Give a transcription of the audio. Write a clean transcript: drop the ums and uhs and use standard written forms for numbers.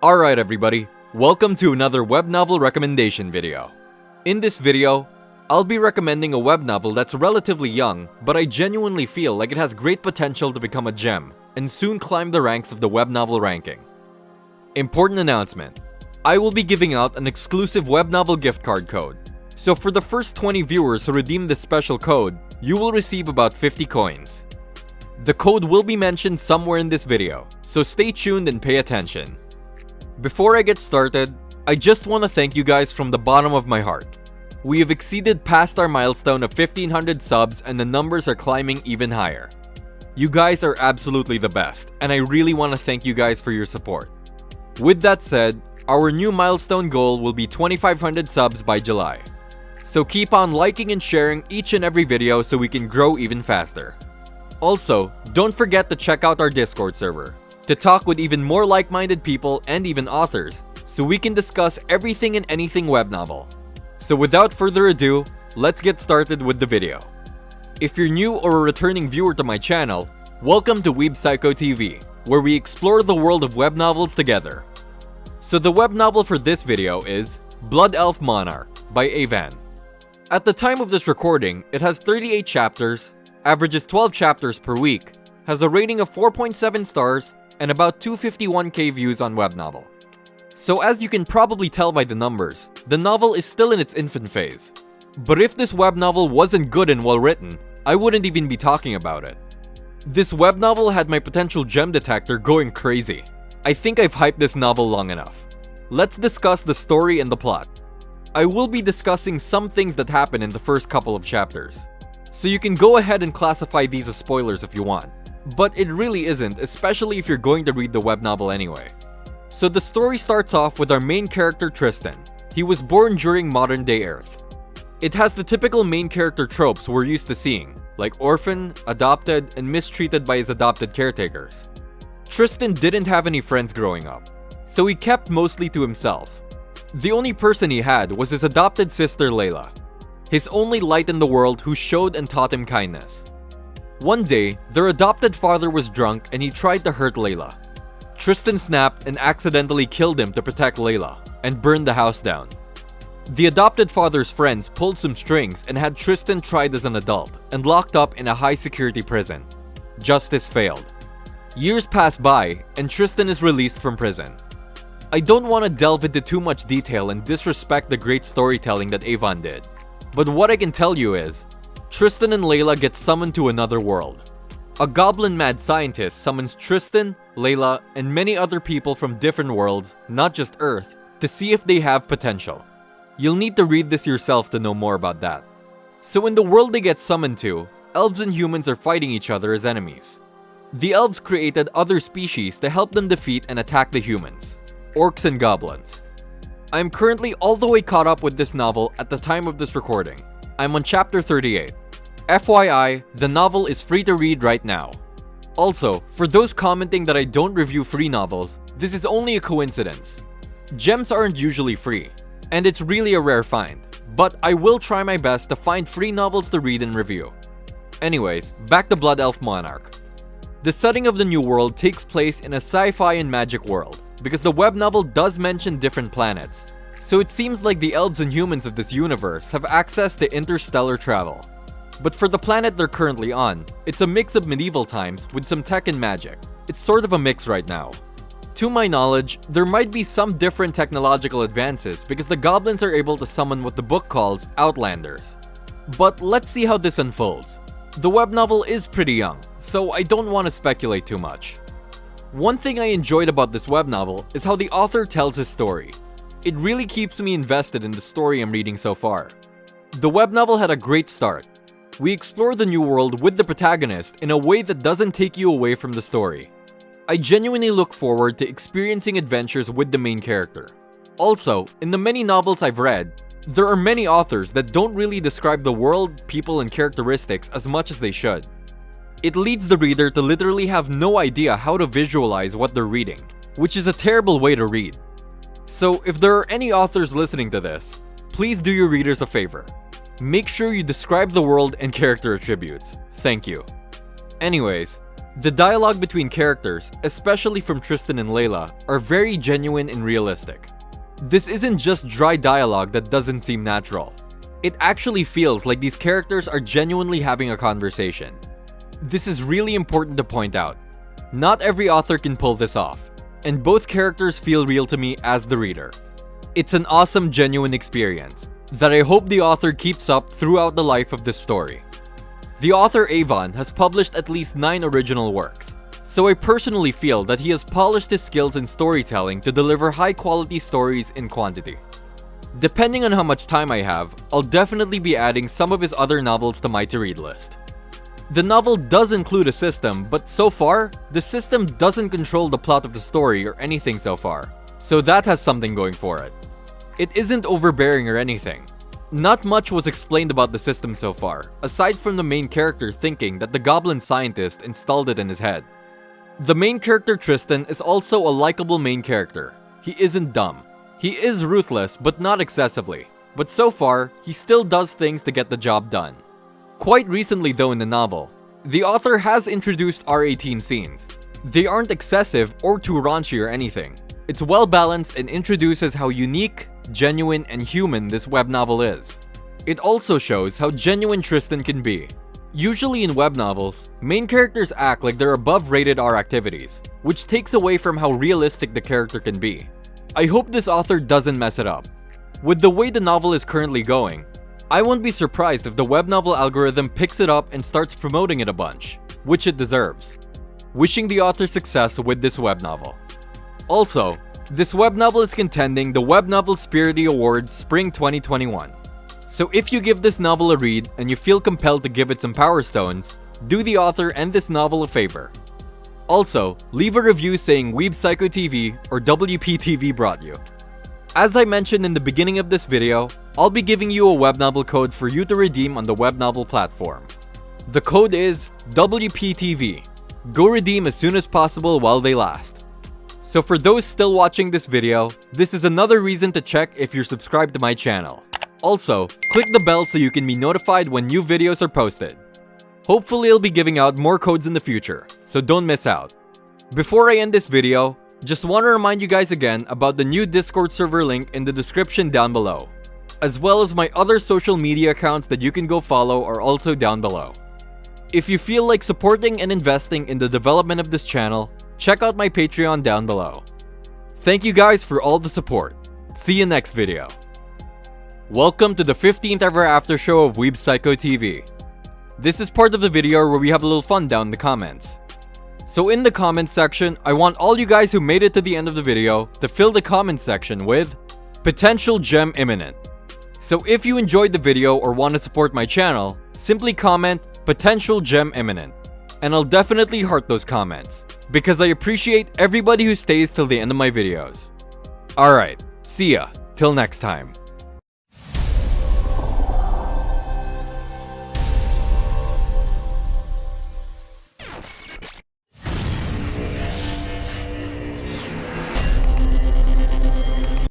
Alright everybody, welcome to another web novel recommendation video. In this video, I'll be recommending a web novel that's relatively young, but I genuinely feel like it has great potential to become a gem, and soon climb the ranks of the web novel ranking. Important announcement. I will be giving out an exclusive web novel gift card code. So for the first 20 viewers who redeem this special code, you will receive about 50 coins. The code will be mentioned somewhere in this video, so stay tuned and pay attention. Before I get started, I just want to thank you guys from the bottom of my heart. We have exceeded past our milestone of 1500 subs and the numbers are climbing even higher. You guys are absolutely the best, and I really want to thank you guys for your support. With that said, our new milestone goal will be 2500 subs by July. So keep on liking and sharing each and every video so we can grow even faster. Also, don't forget to check out our Discord server to talk with even more like-minded people and even authors, so we can discuss everything and anything web novel. So without further ado, let's get started with the video. If you're new or a returning viewer to my channel, welcome to Weeb Psycho TV, where we explore the world of web novels together. So the web novel for this video is Blood Elf Monarch by Avan. At the time of this recording, it has 38 chapters, averages 12 chapters per week, has a rating of 4.7 stars, and about 251k views on Webnovel. So as you can probably tell by the numbers, the novel is still in its infant phase. But if this web novel wasn't good and well written, I wouldn't even be talking about it. This web novel had my potential gem detector going crazy. I think I've hyped this novel long enough. Let's discuss the story and the plot. I will be discussing some things that happen in the first couple of chapters. So you can go ahead and classify these as spoilers if you want. But it really isn't, especially if you're going to read the web novel anyway. So the story starts off with our main character Tristan. He was born during modern day Earth. It has the typical main character tropes we're used to seeing, like orphan, adopted, and mistreated by his adopted caretakers. Tristan didn't have any friends growing up, so he kept mostly to himself. The only person he had was his adopted sister Layla, his only light in the world who showed and taught him kindness. One day, their adopted father was drunk and he tried to hurt Layla. Tristan snapped and accidentally killed him to protect Layla, and burned the house down. The adopted father's friends pulled some strings and had Tristan tried as an adult and locked up in a high-security prison. Justice failed. Years pass by and Tristan is released from prison. I don't want to delve into too much detail and disrespect the great storytelling that Avan did, but what I can tell you is, Tristan and Layla get summoned to another world. A goblin mad scientist summons Tristan, Layla, and many other people from different worlds, not just Earth, to see if they have potential. You'll need to read this yourself to know more about that. So in the world they get summoned to, elves and humans are fighting each other as enemies. The elves created other species to help them defeat and attack the humans, orcs and goblins. I am currently all the way caught up with this novel at the time of this recording. I'm on chapter 38. FYI, the novel is free to read right now. Also, for those commenting that I don't review free novels, this is only a coincidence. Gems aren't usually free, and it's really a rare find, but I will try my best to find free novels to read and review. Anyways, back to Blood Elf Monarch. The setting of the new world takes place in a sci-fi and magic world, because the web novel does mention different planets, so it seems like the elves and humans of this universe have access to interstellar travel. But for the planet they're currently on, it's a mix of medieval times with some tech and magic. It's sort of a mix right now. To my knowledge, there might be some different technological advances because the goblins are able to summon what the book calls Outlanders. But let's see how this unfolds. The web novel is pretty young, so I don't want to speculate too much. One thing I enjoyed about this web novel is how the author tells his story. It really keeps me invested in the story I'm reading so far. The web novel had a great start. We explore the new world with the protagonist in a way that doesn't take you away from the story. I genuinely look forward to experiencing adventures with the main character. Also, in the many novels I've read, there are many authors that don't really describe the world, people, and characteristics as much as they should. It leads the reader to literally have no idea how to visualize what they're reading, which is a terrible way to read. So if there are any authors listening to this, please do your readers a favor. Make sure you describe the world and character attributes. Thank you. Anyways, The dialogue between characters, especially from Tristan and Layla, are very genuine and realistic. This isn't just dry dialogue that doesn't seem natural. It actually feels like these characters are genuinely having a conversation. This is really important to point out. Not every author can pull this off, and both characters feel real to me as the reader. It's an awesome, genuine experience that I hope the author keeps up throughout the life of this story. The author Avon has published at least 9 original works, so I personally feel that he has polished his skills in storytelling to deliver high-quality stories in quantity. Depending on how much time I have, I'll definitely be adding some of his other novels to my to-read list. The novel does include a system, but so far, the system doesn't control the plot of the story or anything so far, so that has something going for it. It isn't overbearing or anything. Not much was explained about the system so far, aside from the main character thinking that the goblin scientist installed it in his head. The main character Tristan is also a likable main character. He isn't dumb. He is ruthless, but not excessively. But so far, he still does things to get the job done. Quite recently though in the novel, the author has introduced R18 scenes. They aren't excessive or too raunchy or anything. It's well balanced and introduces how unique, genuine, and human this web novel is. It also shows how genuine Tristan can be. Usually in web novels, main characters act like they're above rated R activities, which takes away from how realistic the character can be. I hope this author doesn't mess it up. With the way the novel is currently going, I won't be surprised if the web novel algorithm picks it up and starts promoting it a bunch, which it deserves. Wishing the author success with this web novel. Also, this web novel is contending the Web Novel Spirity Awards Spring 2021. So if you give this novel a read and you feel compelled to give it some power stones, do the author and this novel a favor. Also, leave a review saying Weeb Psycho TV or WPTV brought you. As I mentioned in the beginning of this video, I'll be giving you a web novel code for you to redeem on the web novel platform. The code is WPTV. Go redeem as soon as possible while they last. So for those still watching this video, this is another reason to check if you're subscribed to my channel. Also, click the bell so you can be notified when new videos are posted. Hopefully I'll be giving out more codes in the future, so don't miss out. Before I end this video, just want to remind you guys again about the new Discord server link in the description down below, as well as my other social media accounts that you can go follow are also down below. If you feel like supporting and investing in the development of this channel, check out my Patreon down below. Thank you guys for all the support. See you next video. Welcome to the 15th ever after show of Weeb Psycho TV. This is part of the video where we have a little fun down in the comments. So in the comments section, I want all you guys who made it to the end of the video to fill the comments section with potential gem imminent. So if you enjoyed the video or want to support my channel, simply comment potential gem imminent. And I'll definitely heart those comments, because I appreciate everybody who stays till the end of my videos. Alright, see ya, till next time.